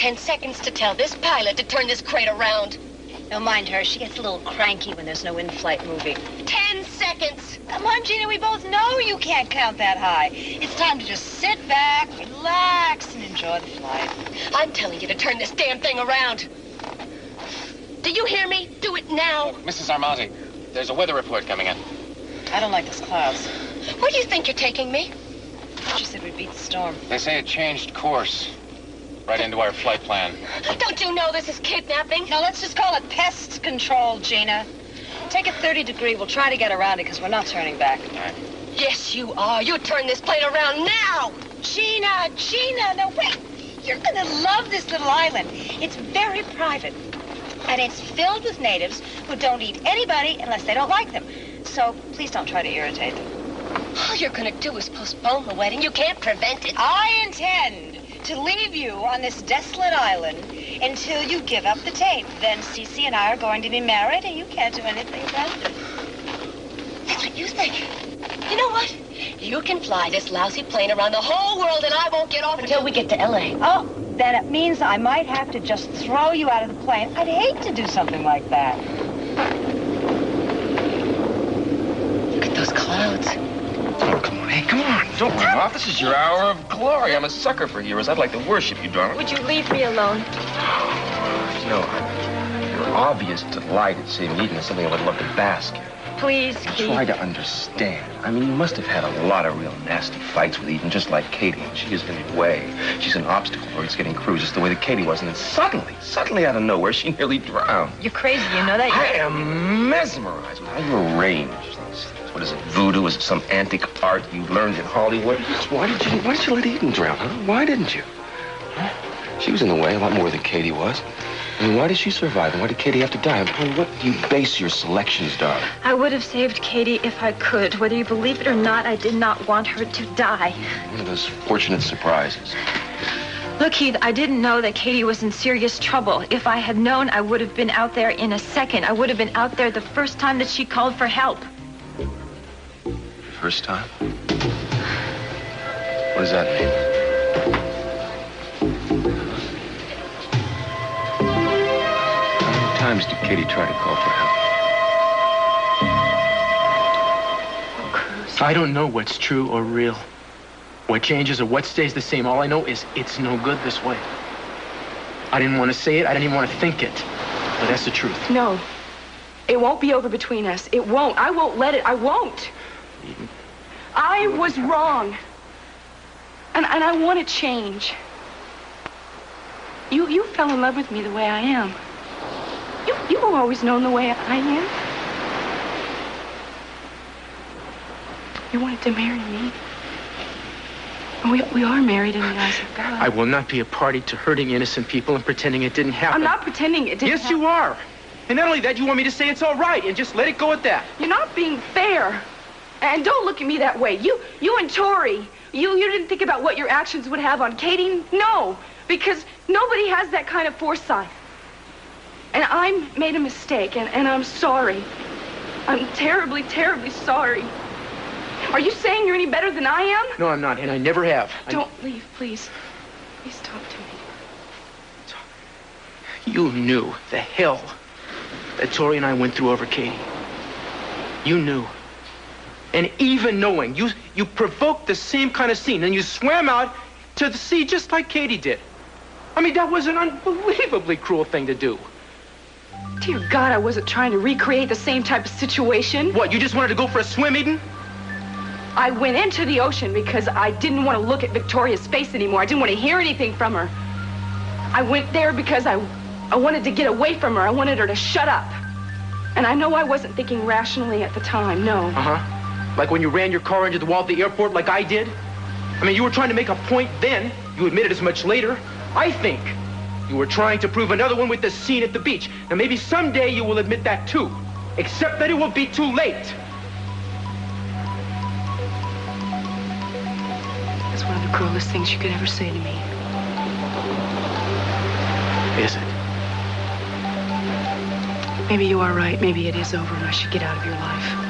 10 seconds to tell this pilot to turn this crate around. Don't mind her. She gets a little cranky when there's no in-flight movie. 10 seconds! Come on, Gina. We both know you can't count that high. It's time to just sit back, relax, and enjoy the flight. I'm telling you to turn this damn thing around. Do you hear me? Do it now. Mrs. Armati, there's a weather report coming in. I don't like those clouds. Where do you think you're taking me? She said we'd beat the storm. They say it changed course. Right into our flight plan. Don't you know this is kidnapping? No, let's just call it pest control, Gina. Take a 30-degree. We'll try to get around it because we're not turning back. All right. Yes, you are. You turn this plane around now. Gina, no, wait. You're going to love this little island. It's very private. And it's filled with natives who don't eat anybody unless they don't like them. So please don't try to irritate them. All you're going to do is postpone the wedding. You can't prevent it. I intend to leave you on this desolate island until you give up the tape. Then C.C. and I are going to be married, and you can't do anything about it. That's what you think. You know what? You can fly this lousy plane around the whole world, and I won't get off until we get to L.A. Oh, then it means I might have to just throw you out of the plane. I'd hate to do something like that. Look at those clouds. Oh, come on. Hey, come on. Don't run off. This is your hour of glory. I'm a sucker for heroes. I'd like to worship you, darling. Would you leave me alone? You know, your obvious delight at seeing Eden is something I would love to bask in. Please, Keith. Try to understand. I mean, you must have had a lot of real nasty fights with Eden, just like Katie, and she is in the way. She's an obstacle towards getting Cruz, just the way that Katie was, and then suddenly out of nowhere, she nearly drowned. You're crazy, you know that? I am mesmerized with how you arrange these things. What is it, voodoo? Is it some antique art you learned in Hollywood? Why did you let Eden drown, huh? Why didn't you? Huh? She was in the way a lot more than Katie was. I mean, why did she survive, and why did Katie have to die? Upon what do you base your selections, darling? I would have saved Katie if I could. Whether you believe it or not, I did not want her to die. One of those fortunate surprises. Look, Keith, I didn't know that Katie was in serious trouble. If I had known, I would have been out there in a second. I would have been out there the first time that she called for help. First time? What does that mean? How many times did Katie try to call for help? Oh, Cruz. I don't know what's true or real, what changes or what stays the same. All I know is it's no good this way. I didn't want to say it. I didn't even want to think it. But that's the truth. No. It won't be over between us. It won't. I won't let it. I won't. Eden. I was wrong. And I want to change. You fell in love with me the way I am. You've always known the way I am. You wanted to marry me. We are married in the eyes of God. I will not be a party to hurting innocent people and pretending it didn't happen. I'm not pretending it didn't Yes, happen. you are. And not only that, you want me to say it's all right and just let it go at that. You're not being fair. And don't look at me that way. You and Tori, you didn't think about what your actions would have on Katie? No, because nobody has that kind of foresight. And I made a mistake, and I'm sorry. I'm terribly, terribly sorry. Are you saying you're any better than I am? No, I'm not, and I never have. Don't leave, please. Please talk to me. You knew the hell that Tori and I went through over Katie. You knew. And even knowing, you provoked the same kind of scene, and you swam out to the sea just like Katie did. I mean, that was an unbelievably cruel thing to do. Dear God, I wasn't trying to recreate the same type of situation. What, you just wanted to go for a swim, Eden? I went into the ocean because I didn't want to look at Victoria's face anymore. I didn't want to hear anything from her. I went there because I wanted to get away from her. I wanted her to shut up. And I know I wasn't thinking rationally at the time, no. Uh-huh. Like when you ran your car into the wall at the airport like I did? I mean, you were trying to make a point then. You admitted as much later. I think you were trying to prove another one with the scene at the beach. Now, maybe someday you will admit that, too. Except that it will be too late. That's one of the cruelest things you could ever say to me. Is it? Maybe you are right. Maybe it is over and I should get out of your life.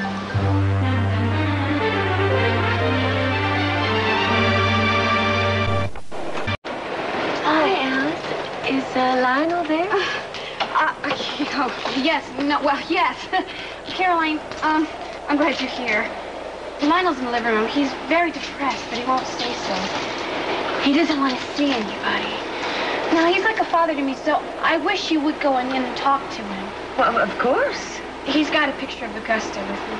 yes. No, well, yes. Caroline, I'm glad you're here. Lionel's in the living room. He's very depressed, but he won't say so. He doesn't want to see anybody. Now, he's like a father to me, so I wish you would go in and talk to him. Well, of course. He's got a picture of Augusta with him.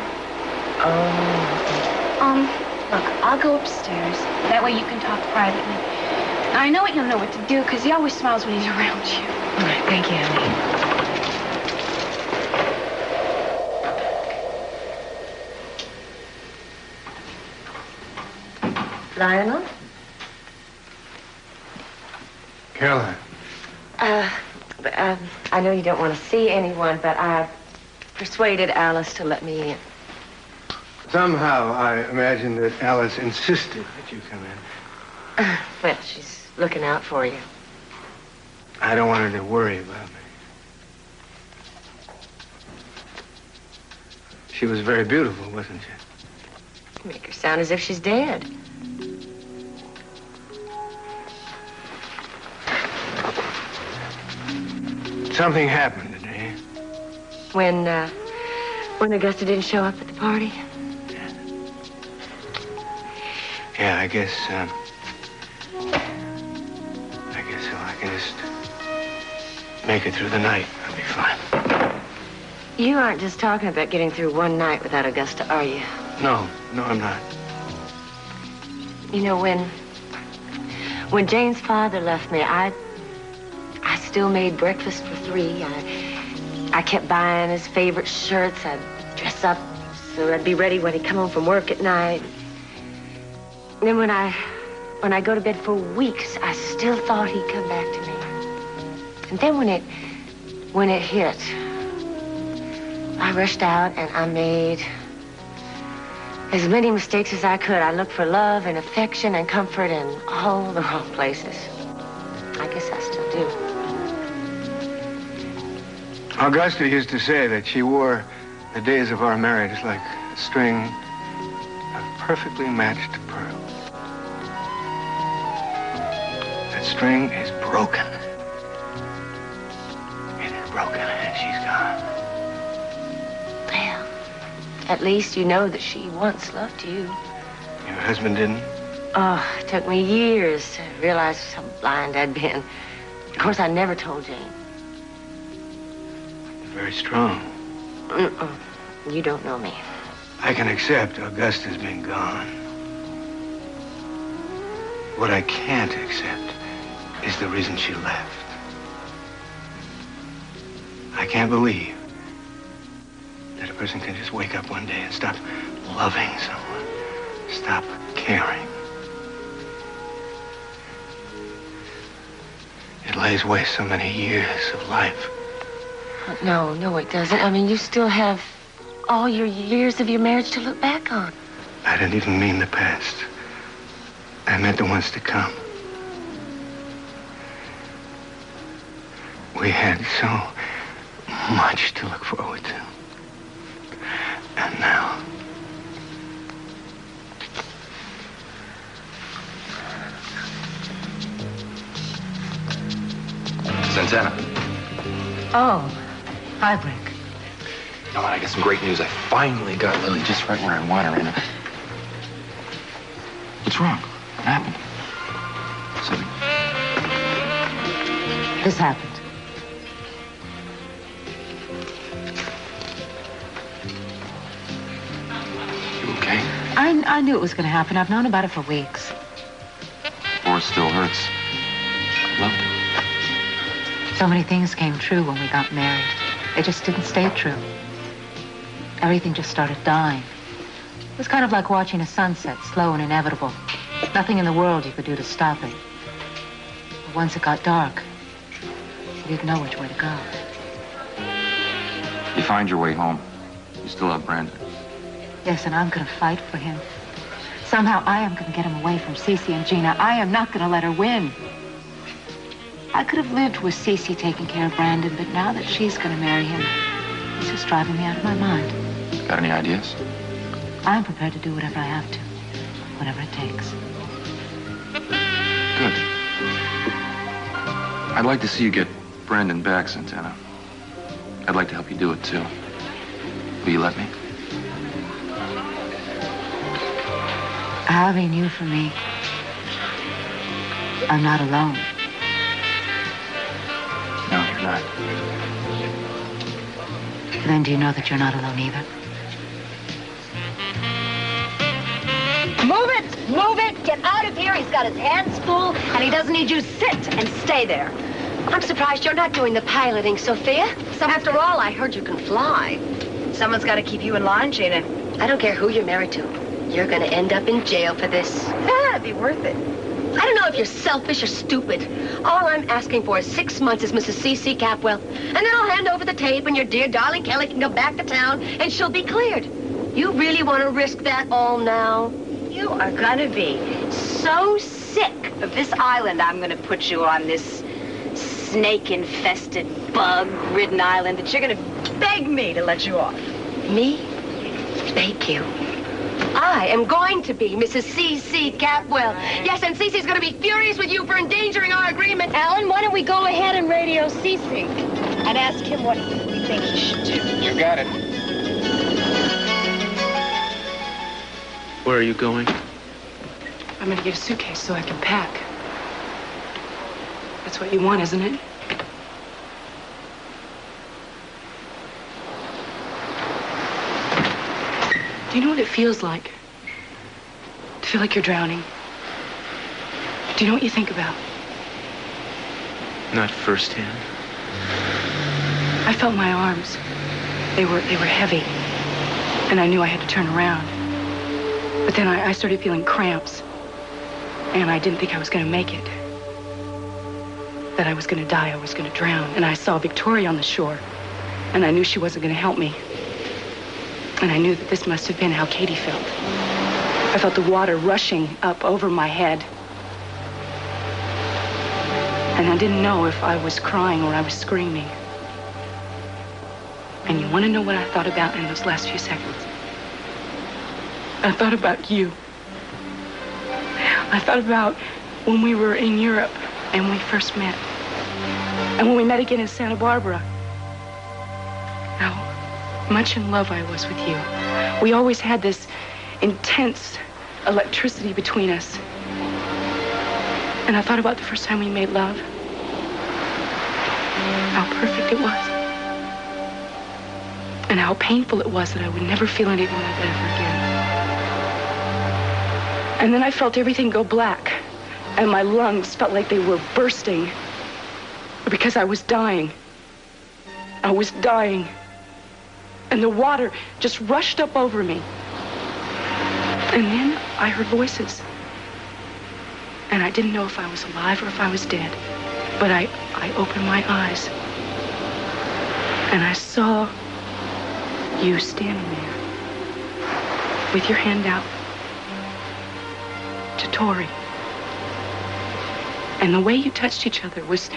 Oh. Look, I'll go upstairs. That way you can talk privately. I know you'll know what to do, because he always smiles when he's around you. All right, thank you, honey. Lionel? Caroline. I know you don't want to see anyone, but I persuaded Alice to let me in. Somehow I imagined that Alice insisted that you come in. Well, she's looking out for you. I don't want her to worry about me. She was very beautiful, wasn't she? You make her sound as if she's dead. Something happened today. When Augusta didn't show up at the party? Yeah, I guess so I can just make it through the night. I'll be fine. You aren't just talking about getting through one night without Augusta, are you? No, I'm not. You know, when Jane's father left me, I still made breakfast for 3. I kept buying his favorite shirts. I'd dress up so I'd be ready when he'd come home from work at night. And then when I go to bed for weeks, I still thought he'd come back to me. And then when it hit, I rushed out and I made as many mistakes as I could. I looked for love and affection and comfort in all the wrong places. I guess I still do. Augusta used to say that she wore the days of our marriage like a string of perfectly matched pearls. That string is broken. It is broken and she's gone. Well, at least you know that she once loved you. Your husband didn't? Oh, it took me years to realize how blind I'd been. Of course, I never told Jane. You're very strong. You don't know me. I can accept Augusta's been gone. What I can't accept is the reason she left. I can't believe that a person can just wake up one day and stop loving someone, stop caring. It lays waste so many years of life. No, it doesn't. I mean, you still have all your years of your marriage to look back on. I didn't even mean the past. I meant the ones to come. We had so much to look forward to. And now... Santana. Oh, hi, Brick. You know what? I got some great news. I finally got Lily just right where I want her. What's wrong? What happened? Something. This happened. You okay? I knew it was going to happen. I've known about it for weeks. Or it still hurts. I loved it. So many things came true when we got married. They just didn't stay true. Everything just started dying. It was kind of like watching a sunset, slow and inevitable. Nothing in the world you could do to stop it. But once it got dark, you didn't know which way to go. You find your way home. You still have Brandon. Yes, and I'm going to fight for him. Somehow I am going to get him away from C.C. and Gina. I am not going to let her win. I could have lived with C.C. taking care of Brandon, but now that she's going to marry him, it's just driving me out of my mind. Got any ideas? I'm prepared to do whatever I have to, whatever it takes. Good. I'd like to see you get Brandon back, Santana. I'd like to help you do it, too. Will you let me? Having you for me, I'm not alone. No, you're not. Then do you know that you're not alone either? Move it! Move it! Get out of here! He's got his hands full, and he doesn't need you. Sit and stay there. I'm surprised you're not doing the piloting, Sophia. After all, I heard you can fly. Someone's got to keep you in line, Gina. I don't care who you're married to. You're going to end up in jail for this. It'd be worth it. I don't know if you're selfish or stupid. All I'm asking for is 6 months as Mrs. C.C. Capwell. And then I'll hand over the tape, and your dear darling Kelly can go back to town, and she'll be cleared. You really want to risk that all now? You are going to be so sick of this island, I'm going to put you on this snake-infested, bug-ridden island that you're going to beg me to let you off. Me? Thank you. I am going to be Mrs. C.C. Capwell. Yes, and C.C.'s going to be furious with you for endangering our agreement. Alan, why don't we go ahead and radio C.C. and ask him what we think he should do? You got it. Where are you going? I'm going to get a suitcase so I can pack. That's what you want, isn't it? Do you know what it feels like? To feel like you're drowning? Do you know what you think about? Not firsthand. I felt my arms. They were heavy. And I knew I had to turn around. But then I started feeling cramps. And I didn't think I was going to make it. That I was going to die, I was going to drown. And I saw Victoria on the shore. And I knew she wasn't going to help me. And I knew that this must have been how Katie felt. I felt the water rushing up over my head. And I didn't know if I was crying or I was screaming. And you want to know what I thought about in those last few seconds? I thought about you. I thought about when we were in Europe and we first met. And when we met again in Santa Barbara. How much in love I was with you. We always had this intense electricity between us. And I thought about the first time we made love. How perfect it was. And how painful it was that I would never feel anything like that ever again. And then I felt everything go black. And my lungs felt like they were bursting. Because I was dying. I was dying. And the water just rushed up over me. And then I heard voices. And I didn't know if I was alive or if I was dead. But I opened my eyes. And I saw you standing there with your hand out to Tori. And the way you touched each other was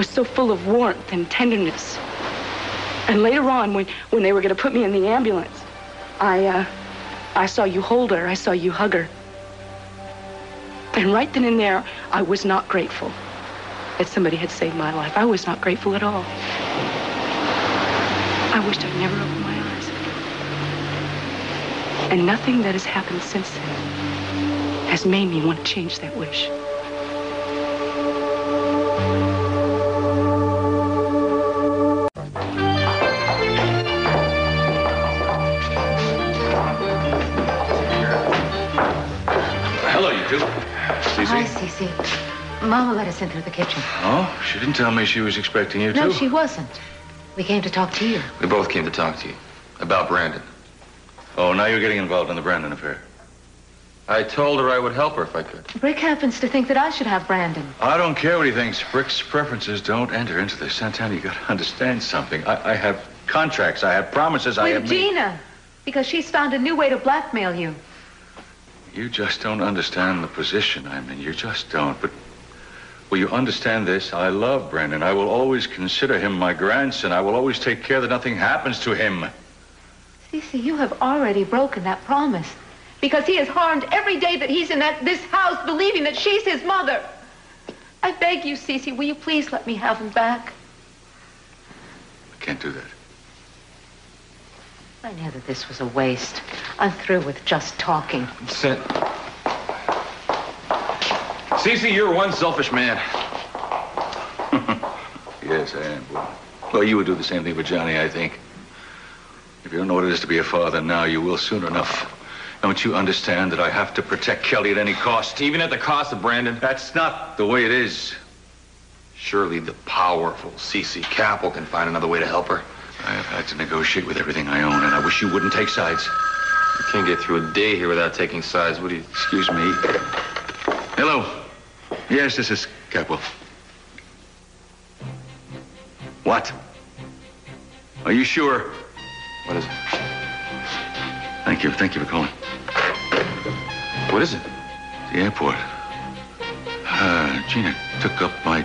so full of warmth and tenderness. And later on, when they were going to put me in the ambulance, I saw you hold her. I saw you hug her. And right then and there, I was not grateful that somebody had saved my life. I was not grateful at all. I wished I'd never opened my eyes. And nothing that has happened since then has made me want to change that wish. Hi, C.C. Mama let us in through the kitchen. Oh, she didn't tell me she was expecting you, too. No, she wasn't. We came to talk to you. We both came to talk to you. About Brandon. Oh, now you're getting involved in the Brandon affair. I told her I would help her if I could. Brick happens to think that I should have Brandon. I don't care what he thinks. Brick's preferences don't enter into this. Santana, you gotta understand something. I have contracts. I have promises. I have With Gina. Because she's found a new way to blackmail you. You just don't understand the position I'm in. You just don't. But will you understand this? I love Brandon. I will always consider him my grandson. I will always take care that nothing happens to him. C.C., you have already broken that promise. Because he is harmed every day that he's in this house, believing that she's his mother. I beg you, C.C., will you please let me have him back? I can't do that. I knew that this was a waste. I'm through with just talking. C.C., you're one selfish man. Yes, I am, boy. Well, you would do the same thing for Johnny, I think. If you don't know what it is to be a father now, you will soon enough. Don't you understand that I have to protect Kelly at any cost? Even at the cost of Brandon? That's not the way it is. Surely the powerful C.C. Capel can find another way to help her. I have had to negotiate with everything I own, and I wish you wouldn't take sides. You can't get through a day here without taking sides. What do you... Excuse me. Hello. Yes, this is Capel. What? Are you sure? What is it? Thank you for calling. What is it? The airport. Gina took up my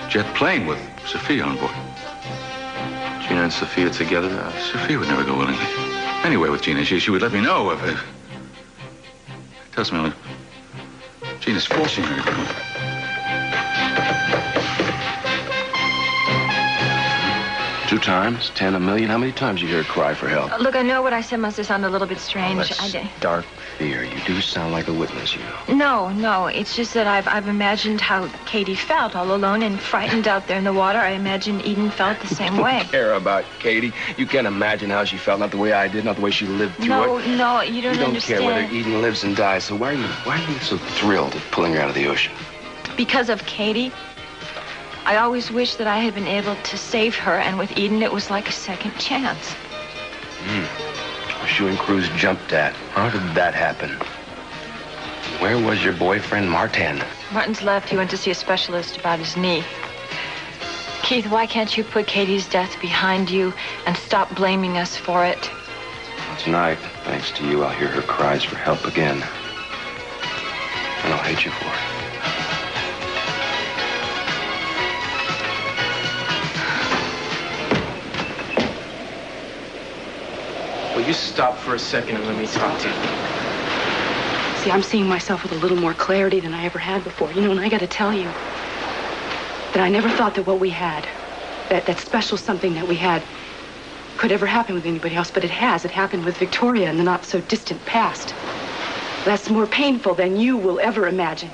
jet plane with Sophia on board. Gina and Sophia together? Sophia would never go willingly. Anywhere with Gina, she would let me know if it tells me only Gina's forcing her to go. Two times, 10, a million. How many times you hear her cry for help? Look, I know what I said must have sounded a little bit strange. That's dark fear. You do sound like a witness, you No, know. it's just that I've imagined how Katie felt all alone and frightened out there in the water. I imagine Eden felt the same way. You don't care about Katie. You can't imagine how she felt, not the way I did, not the way she lived through it. No, you don't understand. You don't care whether Eden lives and dies, so why are you so thrilled at pulling her out of the ocean? Because of Katie. I always wished that I had been able to save her, and with Eden, it was like a second chance. You and Cruz jumped at. How did that happen? Where was your boyfriend, Martin? Martin's left. He went to see a specialist about his knee. Keith, why can't you put Katie's death behind you and stop blaming us for it? Well, tonight, thanks to you, I'll hear her cries for help again. And I'll hate you for it. Will you stop for a second and let me talk to you? See, I'm seeing myself with a little more clarity than I ever had before. You know, and I got to tell you that I never thought that what we had, that special something that we had, could ever happen with anybody else, but it has. It happened with Victoria in the not-so-distant past. That's more painful than you will ever imagine.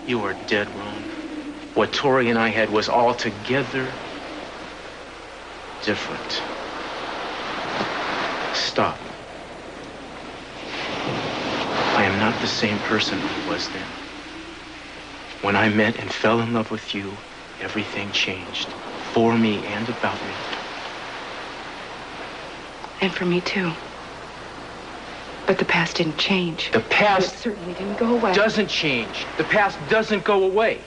You are dead wrong. What Tori and I had was altogether different. Stop. I am not the same person I was then. When I met and fell in love with you, everything changed. For me and about me. And for me, too. But the past didn't change. The past it certainly didn't go away. Doesn't change. The past doesn't go away.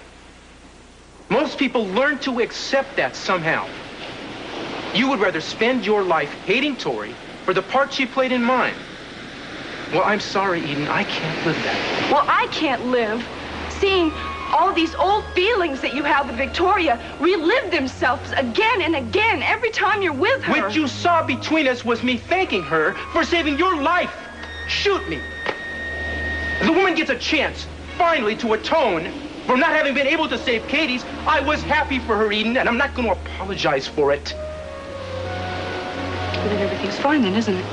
Most people learn to accept that somehow. You would rather spend your life hating Tori for the part she played in mine. Well, I'm sorry, Eden. I can't live that way. Well, I can't live seeing all these old feelings that you have with Victoria relive themselves again and again every time you're with her. What you saw between us was me thanking her for saving your life. Shoot me. The woman gets a chance, finally, to atone for not having been able to save Katie's. I was happy for her, Eden, and I'm not going to apologize for it. But then everything's fine then, isn't it?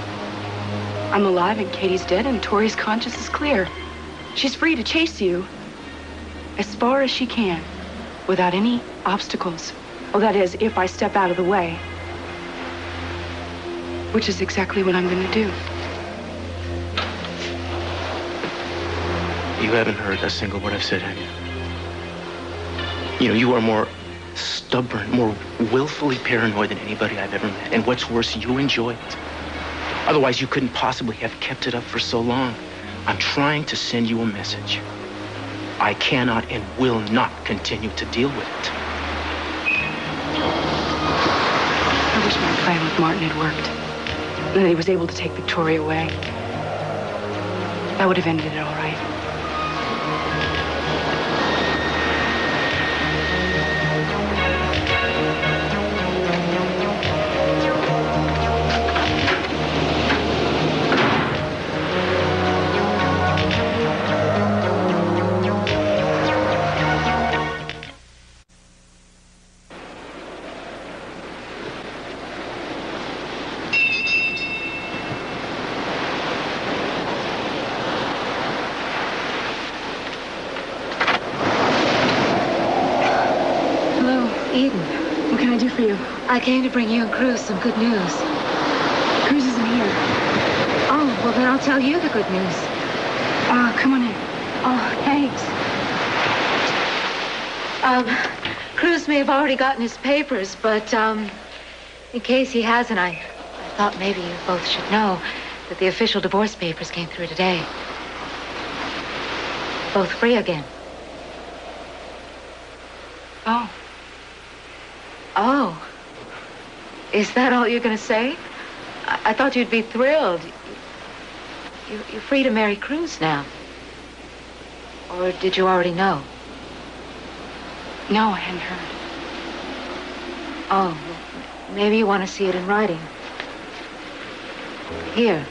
I'm alive and Katie's dead and Tori's conscience is clear. She's free to chase you as far as she can without any obstacles. Well, that is, if I step out of the way. Which is exactly what I'm going to do. You haven't heard a single word I've said, have you? You know, you are more stubborn, more willfully paranoid than anybody I've ever met. And what's worse, you enjoy it. Otherwise, you couldn't possibly have kept it up for so long. I'm trying to send you a message. I cannot and will not continue to deal with it. I wish my plan with Martin had worked. And that he was able to take Victoria away. That would have ended it all right. can I do for you? I came to bring you and Cruz some good news. Cruz isn't here. Oh, well, then I'll tell you the good news. Come on in. Oh, thanks. Cruz may have already gotten his papers, but, in case he hasn't, I thought maybe you both should know that the official divorce papers came through today. Both free again. Oh. Oh. Is that all you're going to say? I thought you'd be thrilled. You're free to marry Cruz now. Or did you already know? No, I hadn't heard. Oh, maybe you want to see it in writing. Here.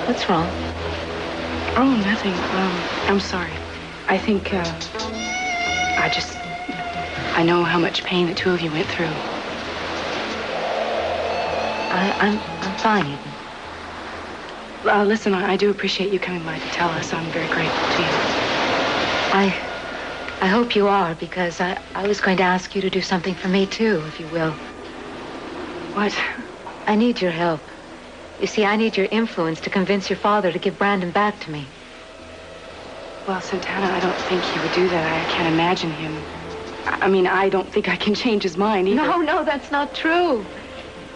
What's wrong? Oh, nothing. I'm sorry. I think, I know how much pain the two of you went through. I'm fine, Eden. Listen, I do appreciate you coming by to tell us. I'm very grateful to you. I hope you are, because I was going to ask you to do something for me, too, if you will. What? I need your help. You see, I need your influence to convince your father to give Brandon back to me. Well, Santana, I don't think he would do that. I can't imagine him. I mean, I don't think I can change his mind either. No, that's not true.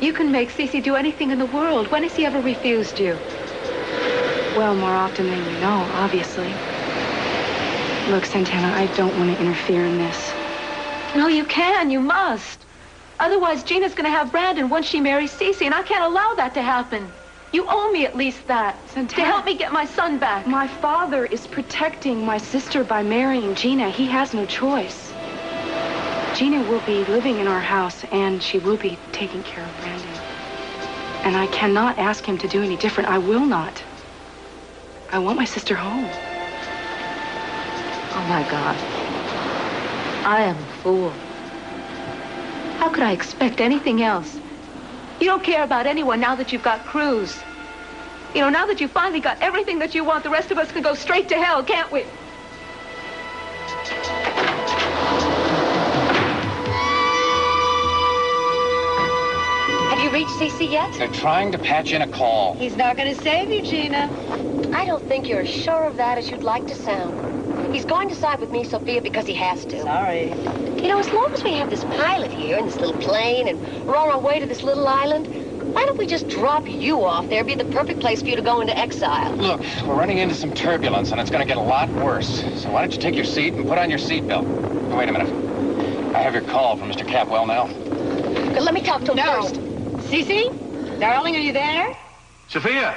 You can make C.C. do anything in the world. When has he ever refused you? Well, more often than you know, obviously. Look, Santana, I don't want to interfere in this. No, you can. You must. Otherwise, Gina's going to have Brandon once she marries C.C., and I can't allow that to happen. You owe me at least that. Santana, to help me get my son back. My father is protecting my sister by marrying Gina. He has no choice. Gina will be living in our house, and she will be taking care of Brandon. And I cannot ask him to do any different. I will not. I want my sister home. Oh, my God. I am a fool. How could I expect anything else? You don't care about anyone now that you've got Cruz. You know, now that you've finally got everything that you want, the rest of us can go straight to hell, can't we? Have you reached C.C. yet? They're trying to patch in a call. He's not going to save you, Gina. I don't think you're as sure of that as you'd like to sound. He's going to side with me, Sophia, because he has to. Sorry. You know, as long as we have this pilot here and this little plane and we're on our way to this little island, why don't we just drop you off there? It'd be the perfect place for you to go into exile. Look, we're running into some turbulence, and it's going to get a lot worse. So why don't you take your seat and put on your seatbelt? Oh, wait a minute. I have your call from Mr. Capwell now. Good, let me talk to him first. C.C.? Darling, are you there? Sophia,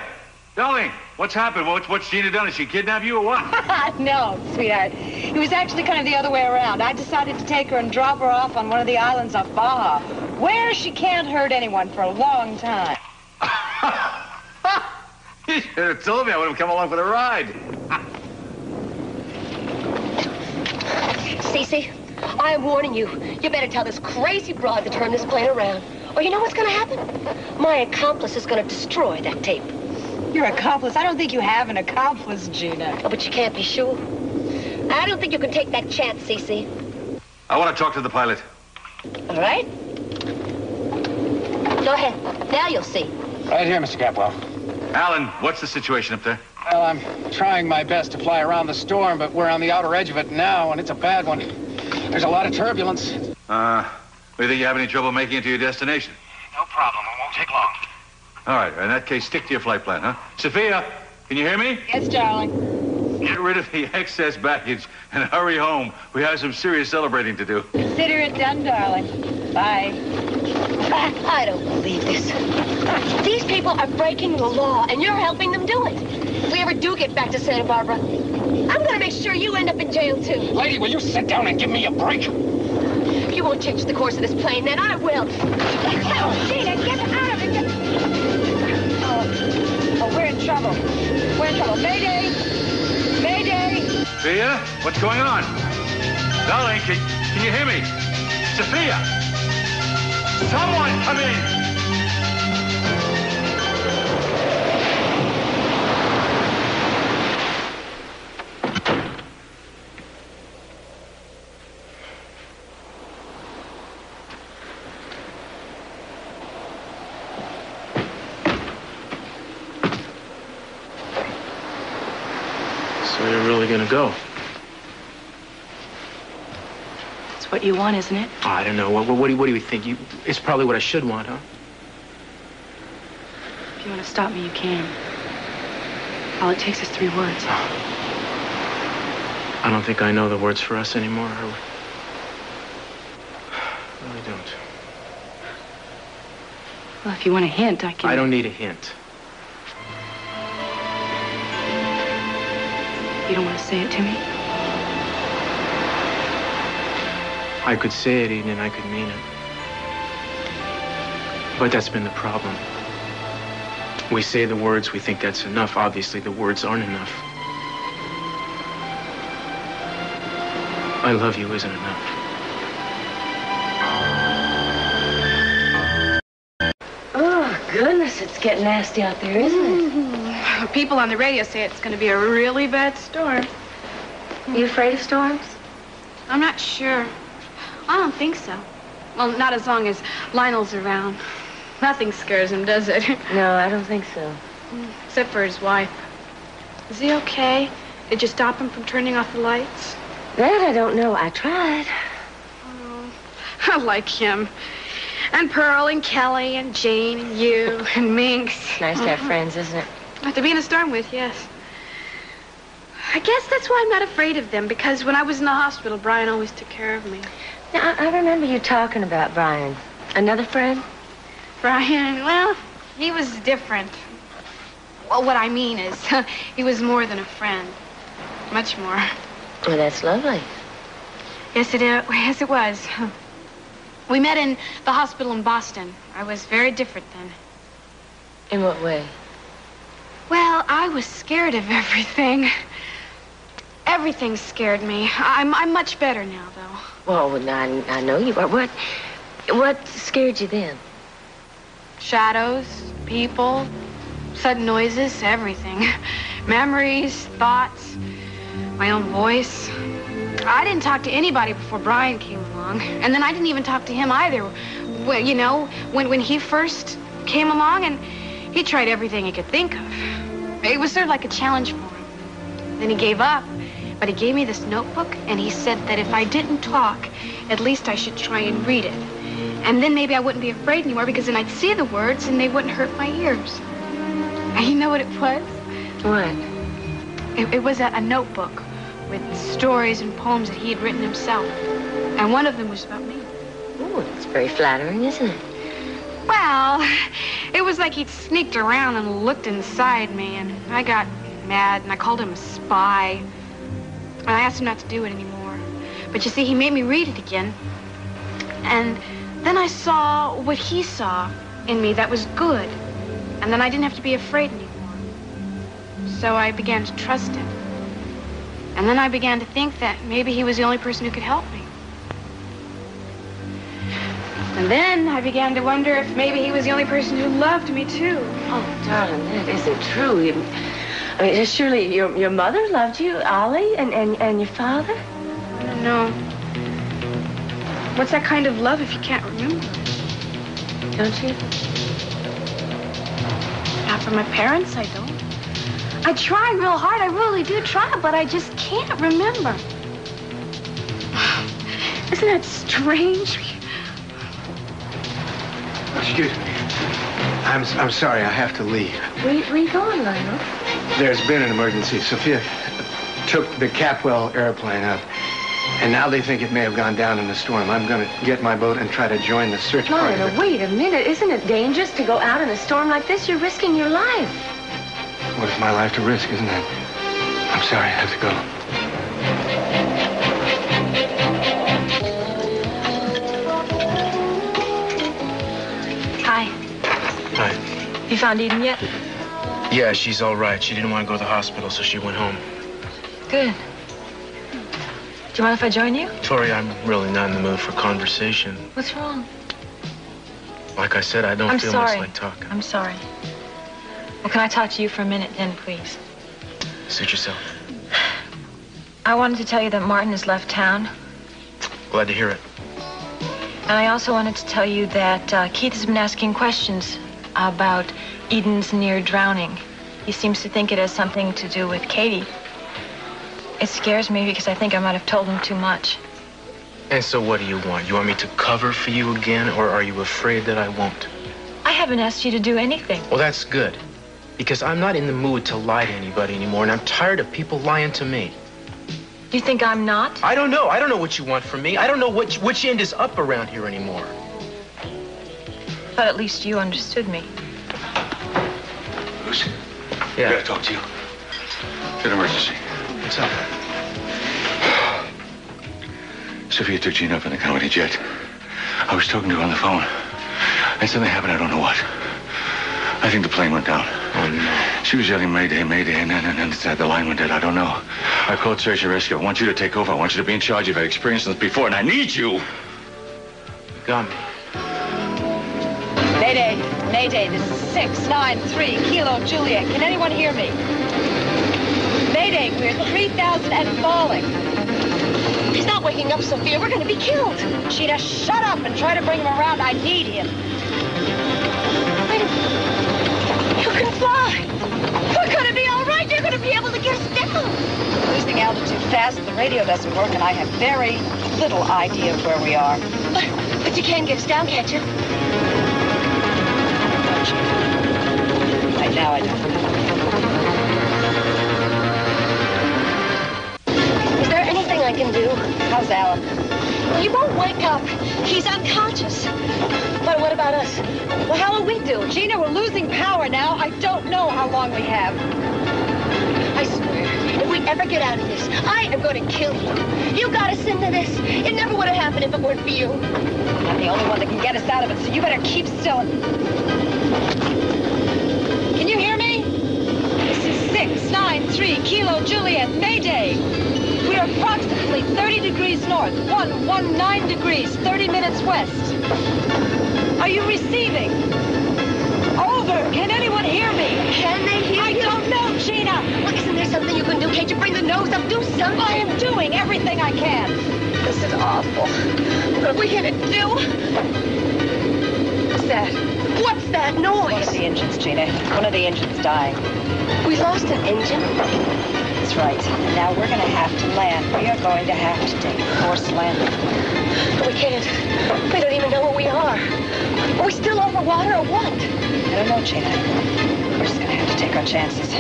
darling, what's happened? What's Gina done? Has she kidnapped you or what? No, sweetheart. It was actually kind of the other way around. I decided to take her and drop her off on one of the islands off Baja, where she can't hurt anyone for a long time. You should have told me. I would have come along for the ride. Cece, I am warning you. You better tell this crazy broad to turn this plane around. Or you know what's going to happen? My accomplice is going to destroy that tape. Your accomplice? I don't think you have an accomplice, Gina. Oh, but you can't be sure. I don't think you can take that chance, Cece. I want to talk to the pilot. All right. Go ahead. Now you'll see. Right here, Mr. Capwell. Alan, what's the situation up there? Well, I'm trying my best to fly around the storm, but we're on the outer edge of it now, and it's a bad one. There's a lot of turbulence. Do you think you have any trouble making it to your destination? No problem. It won't take long. All right. In that case, stick to your flight plan, huh? Sophia, can you hear me? Yes, darling. Get rid of the excess baggage and hurry home. We have some serious celebrating to do. Consider it done, darling. Bye. I don't believe this. These people are breaking the law, and you're helping them do it. If we ever do get back to Santa Barbara, I'm going to make sure you end up in jail, too. Lady, will you sit down and give me a break? If you won't change the course of this plane, then I will. Oh, Gina, get out of it. Oh, we're in trouble. We're in trouble. Mayday! Mayday! Sophia, what's going on? Darling, can you hear me? Sophia! Someone come in! So you're really gonna go? It's what you want, isn't it? Oh, I don't know. What do you think? It's probably what I should want, huh? If you want to stop me, you can. All it takes is 3 words. I don't think I know the words for us anymore. I really don't. Well, if you want a hint, I can... I don't need a hint. You don't want to say it to me? I could say it, Eden, and I could mean it. But that's been the problem. We say the words, we think that's enough. Obviously, the words aren't enough. I love you isn't enough. Oh, goodness, it's getting nasty out there, isn't it? People on the radio say it's going to be a really bad storm. You afraid of storms? I'm not sure. I don't think so. Well, not as long as Lionel's around. Nothing scares him, does it? No, I don't think so. Except for his wife. Is he okay? Did you stop him from turning off the lights? That I don't know. I tried. Oh, I like him. And Pearl and Kelly and Jane and you and Minx. It's nice to have friends, isn't it? To be in a storm with, yes. I guess that's why I'm not afraid of them, because when I was in the hospital, Brian always took care of me. Now, I remember you talking about Brian. Another friend? Brian, well, he was different. Well, what I mean is, he was more than a friend. Much more. Well, that's lovely. Yes, it was. We met in the hospital in Boston. I was very different then. In what way? Well, I was scared of everything. Everything scared me. I'm much better now, though. Well, I know you are. What scared you then? Shadows, people, sudden noises, everything. Memories, thoughts, my own voice. I didn't talk to anybody before Brian came along. And then I didn't even talk to him either. Well, you know, when he first came along, and he tried everything he could think of. It was sort of like a challenge for him. Then he gave up, but he gave me this notebook, and he said that if I didn't talk, at least I should try and read it. And then maybe I wouldn't be afraid anymore, because then I'd see the words, and they wouldn't hurt my ears. And you know what it was? What? It was a notebook with stories and poems that he had written himself. And one of them was about me. Oh, it's very flattering, isn't it? Well, it was like he'd sneaked around and looked inside me, and I got mad, and I called him a spy. And I asked him not to do it anymore. But you see, he made me read it again. And then I saw what he saw in me that was good. And then I didn't have to be afraid anymore. So I began to trust him. And then I began to think that maybe he was the only person who could help me. And then I began to wonder if maybe he was the only person who loved me, too. Oh, darling, that isn't true. I mean, surely your mother loved you, Ollie, and your father? No. What's that kind of love if you can't remember? Don't you? Not from my parents, I don't. I try real hard, I really do try, but I just can't remember. Isn't that strange? Excuse me. I'm sorry, I have to leave. Where you going, Lionel? There's been an emergency. Sophia took the Capwell airplane up, and now they think it may have gone down in the storm. I'm going to get my boat and try to join the search party. Lionel, wait a minute. Isn't it dangerous to go out in a storm like this? You're risking your life. What is my life to risk, isn't it? I'm sorry, I have to go. Hi. Hi. You found Eden yet? Yeah, she's all right. She didn't want to go to the hospital, so she went home. Good. Do you mind if I join you? Tori, I'm really not in the mood for conversation. What's wrong? Like I said, I don't feel much like talking. I'm sorry. Well, can I talk to you for a minute then, please? Suit yourself. I wanted to tell you that Martin has left town. Glad to hear it. And I also wanted to tell you that Keith has been asking questions about Eden's near drowning. He seems to think it has something to do with Katie. It scares me because I think I might have told him too much. And so what do you want? You want me to cover for you again, or are you afraid that I won't? I haven't asked you to do anything. Well, that's good. Because I'm not in the mood to lie to anybody anymore, and I'm tired of people lying to me. You think I'm not? I don't know. I don't know what you want from me. I don't know which end is up around here anymore. But at least you understood me. Cruz? Yeah. I gotta talk to you. It's an emergency. What's up? Sophia took Gina up in the company jet. I was talking to her on the phone. And something happened, I don't know what. I think the plane went down. Oh, no. She was yelling, Mayday, Mayday, and then the line went dead. I don't know. I called search and rescue. I want you to take over. I want you to be in charge. You've had experience in this before, and I need you. You got me. Mayday, Mayday, this is 693 Kilo Juliet. Can anyone hear me? Mayday, we're 3,000 and falling. He's not waking up, Sophia. We're going to be killed. Gina, shut up and try to bring him around. I need him. You can fly. We're going to be all right. You're going to be able to get us down. Losing altitude fast, the radio doesn't work, and I have very little idea of where we are. But you can get us down, can't you? Right now, I don't. Is there anything I can do? How's Alan? He won't wake up. He's unconscious. But what about us? Well, how will we do? Gina, we're losing power now. I don't know how long we have. I swear, if we ever get out of this, I am going to kill you. You got us into this. It never would have happened if it weren't for you. I'm the only one that can get us out of it, so you better keep still. Can you hear me? This is 693 Kilo Juliet, Mayday. We are approximately 30 degrees north, 119 degrees, 30 minutes west. Are you receiving? Over. Can anyone hear me? Can they hear you? I don't know, Gina. Well, isn't there something you can do? Can't you bring the nose up? Do something. I am doing everything I can. This is awful. What are we going to do? What's that? What's that noise? One of the engines, Gina. One of the engines dying. We lost an engine? That's right. And now we're going to have to land. We are going to have to take a forced landing. We can't. We don't even know where we are. Are we still over water or what? I don't know, Gina. We're just going to have to take our chances.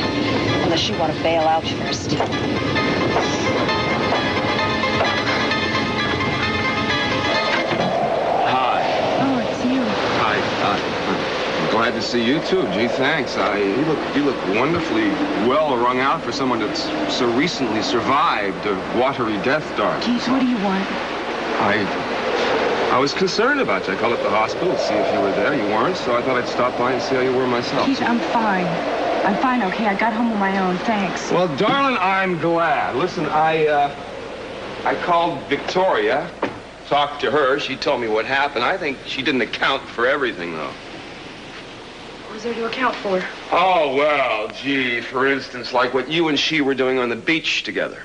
Unless you want to bail out first. Hi. Oh, it's you. Hi. I'm glad to see you too. Gee, thanks. You look wonderfully well wrung out for someone that's so recently survived a watery death, darling. Keith, what do you want? I was concerned about you. I called up the hospital to see if you were there. You weren't, so I thought I'd stop by and see how you were myself. Keith, I'm fine. I'm fine, okay? I got home on my own, thanks. Well, darling, I'm glad. Listen, I called Victoria, talked to her. She told me what happened. I think she didn't account for everything, though. What was there to account for? Oh, well, gee, for instance, like what you and she were doing on the beach together.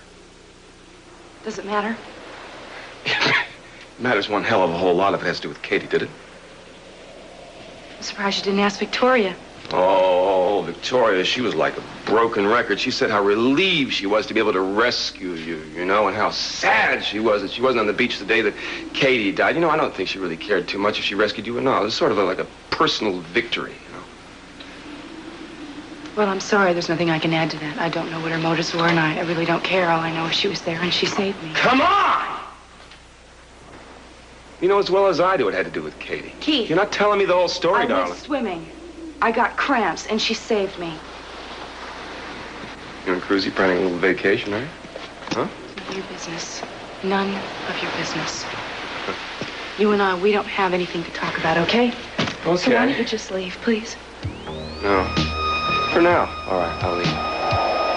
Does it matter? Matters one hell of a whole lot if it has to do with Katie, did it? I'm surprised you didn't ask Victoria. Oh, Victoria, she was like a broken record. She said how relieved she was to be able to rescue you, you know, and how sad she was that she wasn't on the beach the day that Katie died. You know, I don't think she really cared too much if she rescued you or not. It was sort of like a personal victory, you know. Well, I'm sorry. There's nothing I can add to that. I don't know what her motives were, and I really don't care. All I know is she was there, and she saved me. Come on! You know as well as I do it had to do with Katie. Keith. You're not telling me the whole story, I darling. went swimming. I got cramps, and she saved me. You and Cruz, you planning a little vacation, are you? Huh? It's none of your business. None of your business. You and I, we don't have anything to talk about, okay? Okay. So why don't you just leave, please? No. For now. All right, I'll leave.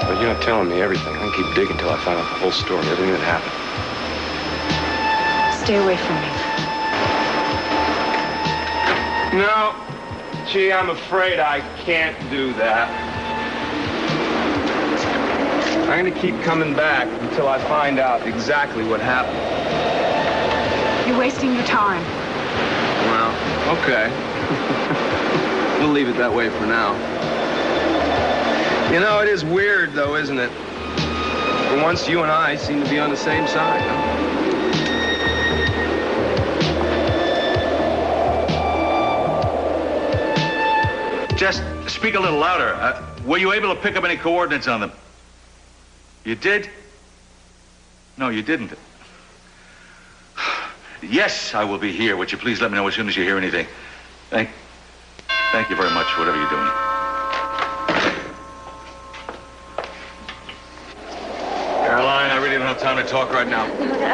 But you're not telling me everything. I can keep digging until I find out the whole story, everything that happened. Stay away from me. No. Gee, I'm afraid I can't do that. I'm going to keep coming back until I find out exactly what happened. You're wasting your time. Well, okay. We'll leave it that way for now. You know, it is weird, though, isn't it? For once, you and I seem to be on the same side, huh? Just speak a little louder. Were you able to pick up any coordinates on them? You did? No, you didn't. Yes, I will be here. Would you please let me know as soon as you hear anything? Thank you very much for whatever you're doing. Caroline, I really don't have time to talk right now.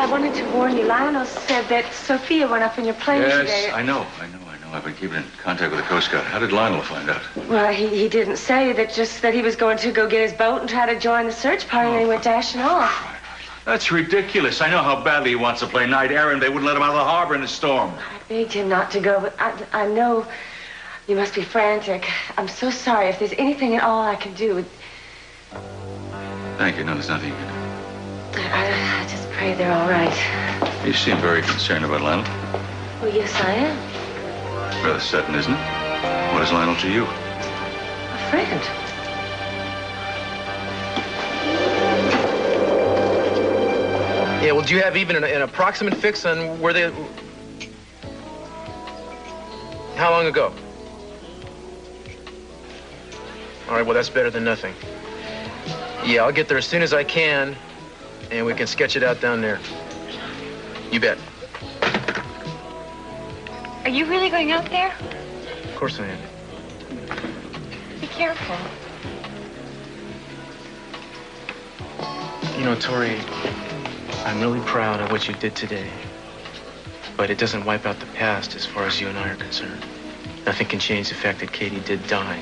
I wanted to warn you. Lionel said that Sophia went up in your plane today. Yes, I know. I've been keeping in contact with the Coast Guard. How did Lionel find out? Well, he didn't say that, just that he was going to go get his boat and try to join the search party, and he went dashing off. Right. That's ridiculous. I know how badly he wants to play knight errant. They wouldn't let him out of the harbor in a storm. I begged him not to go, but I know you must be frantic. I'm so sorry. If there's anything at all I can do. Thank you. No, there's nothing you can do. I just pray they're all right. You seem very concerned about Lionel. Well, yes, I am. Rather sudden, isn't it? What is Lionel to you? A friend. Yeah, well, do you have even an approximate fix on where they... How long ago? All right, well, that's better than nothing. Yeah, I'll get there as soon as I can, and we can sketch it out down there. You bet. Are you really going out there? Of course I am. Be careful. You know, Tori, I'm really proud of what you did today. But it doesn't wipe out the past as far as you and I are concerned. Nothing can change the fact that Katie did die.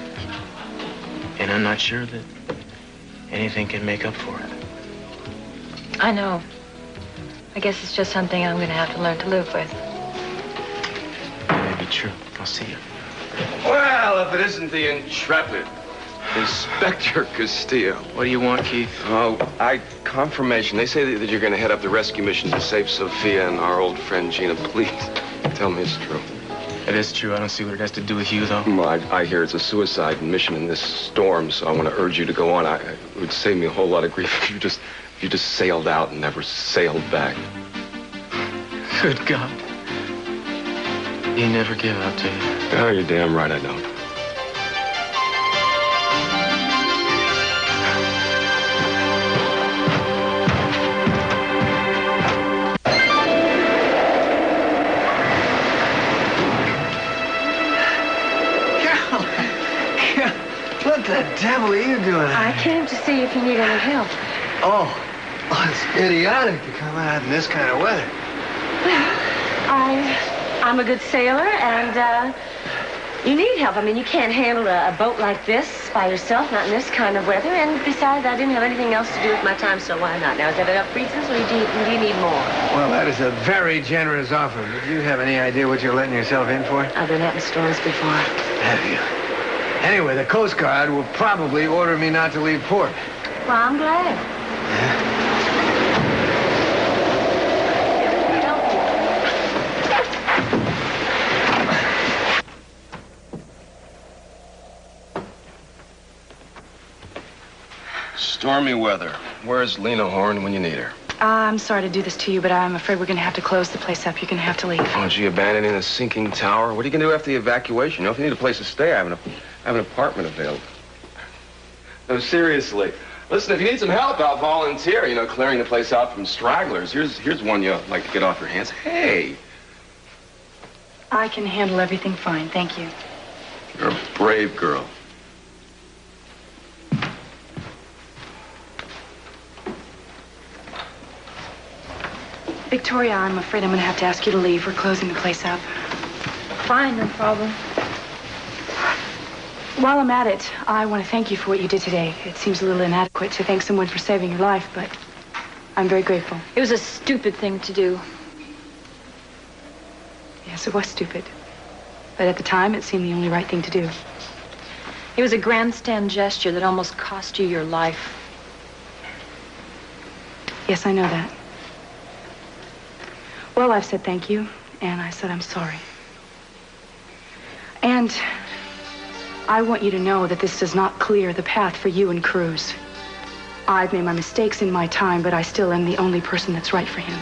And I'm not sure that anything can make up for it. I know. I guess it's just something I'm going to have to learn to live with. Maybe true. I'll see you. Well, if it isn't the intrepid Inspector Castillo. What do you want, Keith? Oh, confirmation. They say that you're going to head up the rescue mission to save Sophia and our old friend Gina. Please, tell me it's true. It is true. I don't see what it has to do with you, though. Well, I hear it's a suicide mission in this storm, so I want to urge you to go on. It would save me a whole lot of grief if you just sailed out and never sailed back. Good God. You never give up, do you? Oh, you're damn right I don't. What the devil are you doing? I came to see if you need any help. Oh, it's idiotic to come out in this kind of weather. Well, I'm a good sailor, and you need help. I mean, you can't handle a boat like this by yourself, not in this kind of weather. And besides, I didn't have anything else to do with my time, so why not? Now, is that enough reasons, or do you need more? Well, that is a very generous offer. But do you have any idea what you're letting yourself in for? I've been out in storms before. Have you? Anyway, the Coast Guard will probably order me not to leave port. Well, I'm glad. Yeah? Stormy weather. Where's Lena Horn when you need her? I'm sorry to do this to you, but I'm afraid we're going to have to close the place up. You're going to have to leave. Oh, gee, abandoning a sinking tower? What are you going to do after the evacuation? You know, if you need a place to stay, I have an apartment available. No, seriously. Listen, if you need some help, I'll volunteer. You know, clearing the place out from stragglers. Here's one you'd like to get off your hands. Hey! I can handle everything fine, thank you. You're a brave girl. Victoria, I'm afraid I'm going to have to ask you to leave. We're closing the place up. Fine, no problem. While I'm at it, I want to thank you for what you did today. It seems a little inadequate to thank someone for saving your life, but I'm very grateful. It was a stupid thing to do. Yes, it was stupid. But at the time, it seemed the only right thing to do. It was a grandstand gesture that almost cost you your life. Yes, I know that. Well, I've said thank you, and I said I'm sorry. And I want you to know that this does not clear the path for you and Cruz. I've made my mistakes in my time, but I still am the only person that's right for him.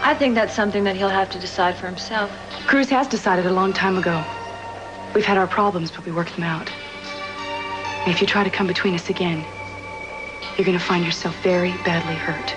I think that's something that he'll have to decide for himself. Cruz has decided a long time ago. We've had our problems, but we worked them out. And if you try to come between us again, you're going to find yourself very badly hurt.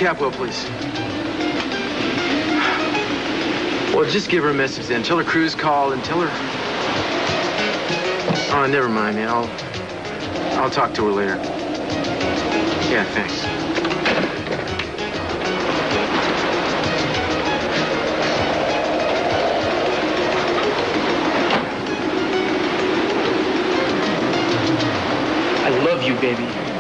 Capwell, please. Well, just give her a message then. Tell her Cruz called and tell her... Oh, never mind, man. I'll talk to her later. Yeah, thanks. I love you, baby.